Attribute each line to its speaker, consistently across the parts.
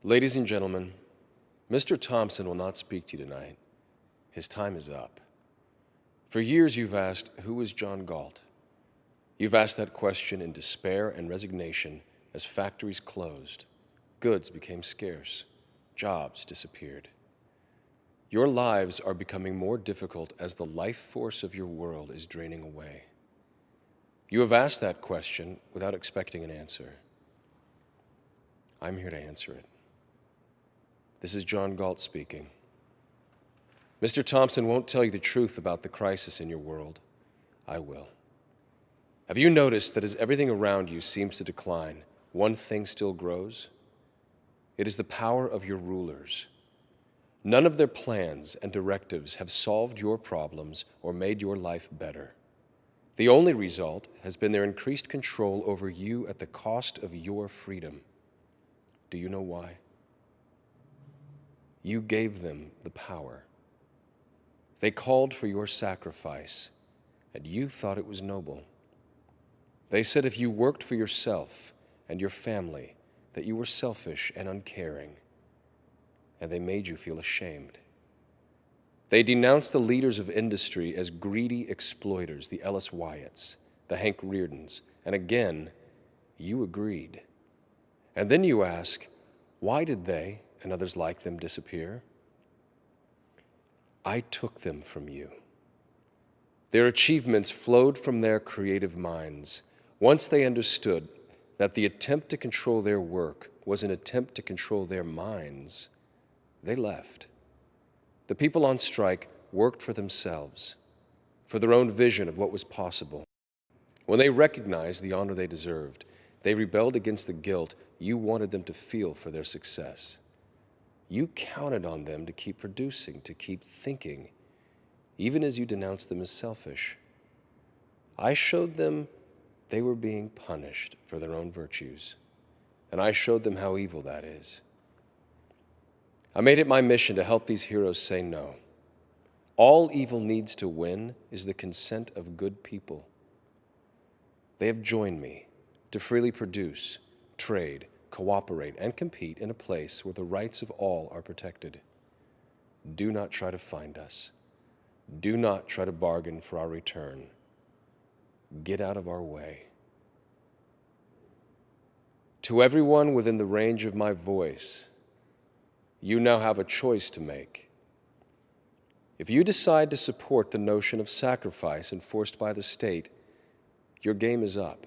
Speaker 1: Ladies and gentlemen, Mr. Thompson will not speak to you tonight. His time is up. For years you've asked, who is John Galt? You've asked that question in despair and resignation as factories closed, goods became scarce, jobs disappeared. Your lives are becoming more difficult as the life force of your world is draining away. You have asked that question without expecting an answer. I'm here to answer it. This is John Galt speaking. Mr. Thompson won't tell you the truth about the crisis in your world. I will. Have you noticed that as everything around you seems to decline, one thing still grows? It is the power of your rulers. None of their plans and directives have solved your problems or made your life better. The only result has been their increased control over you at the cost of your freedom. Do you know why? You gave them the power. They called for your sacrifice, and you thought it was noble. They said if you worked for yourself and your family, that you were selfish and uncaring, and they made you feel ashamed. They denounced the leaders of industry as greedy exploiters, the Ellis Wyatts, the Hank Reardons, and again, you agreed. And then you ask, why did they and others like them disappear? I took them from you. Their achievements flowed from their creative minds. Once they understood that the attempt to control their work was an attempt to control their minds, they left. The people on strike worked for themselves, for their own vision of what was possible. When they recognized the honor they deserved, they rebelled against the guilt you wanted them to feel for their success. You counted on them to keep producing, to keep thinking, even as you denounced them as selfish. I showed them they were being punished for their own virtues, and I showed them how evil that is. I made it my mission to help these heroes say no. All evil needs to win is the consent of good people. They have joined me to freely produce, trade, cooperate, and compete in a place where the rights of all are protected. Do not try to find us. Do not try to bargain for our return. Get out of our way. To everyone within the range of my voice, you now have a choice to make. If you decide to support the notion of sacrifice enforced by the state, your game is up.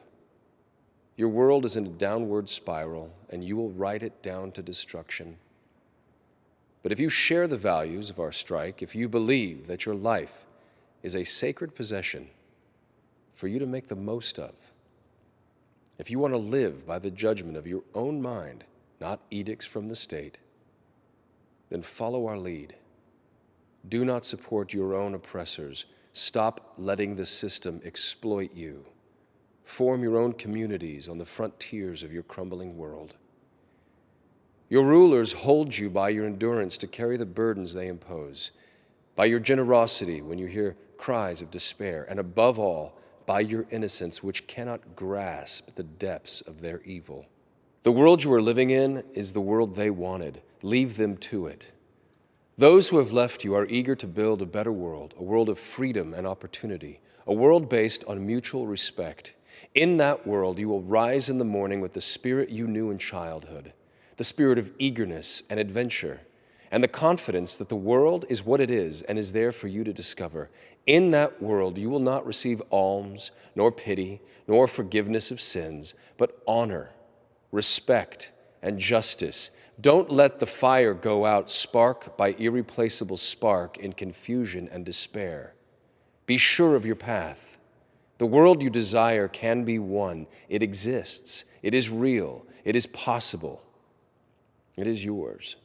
Speaker 1: Your world is in a downward spiral, and you will ride it down to destruction. But if you share the values of our strike, if you believe that your life is a sacred possession for you to make the most of, if you want to live by the judgment of your own mind, not edicts from the state, then follow our lead. Do not support your own oppressors. Stop letting the system exploit you. Form your own communities on the frontiers of your crumbling world. Your rulers hold you by your endurance to carry the burdens they impose, by your generosity when you hear cries of despair, and above all, by your innocence which cannot grasp the depths of their evil. The world you are living in is the world they wanted. Leave them to it. Those who have left you are eager to build a better world, a world of freedom and opportunity, a world based on mutual respect. In that world, you will rise in the morning with the spirit you knew in childhood, the spirit of eagerness and adventure, and the confidence that the world is what it is and is there for you to discover. In that world, you will not receive alms, nor pity, nor forgiveness of sins, but honor, respect, and justice. Don't let the fire go out spark by irreplaceable spark in confusion and despair. Be sure of your path. The world you desire can be won. It exists. It is real. It is possible. It is yours.